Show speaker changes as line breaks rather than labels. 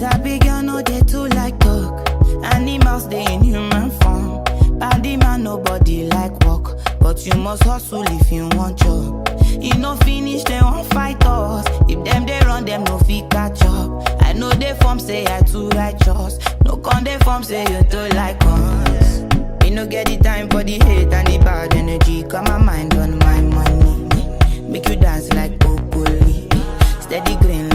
Sabi girl no dey too like talk. Animals they in human form. Body man nobody like walk, but you must hustle if you want job. You no finish they won't fight us. If them they run them no fit catch up. I know they form say I too righteous. No con they form say you too like us. You no get the time for the hate and the bad energy. Got my mind on my money. Make you dance like broccoli. Steady green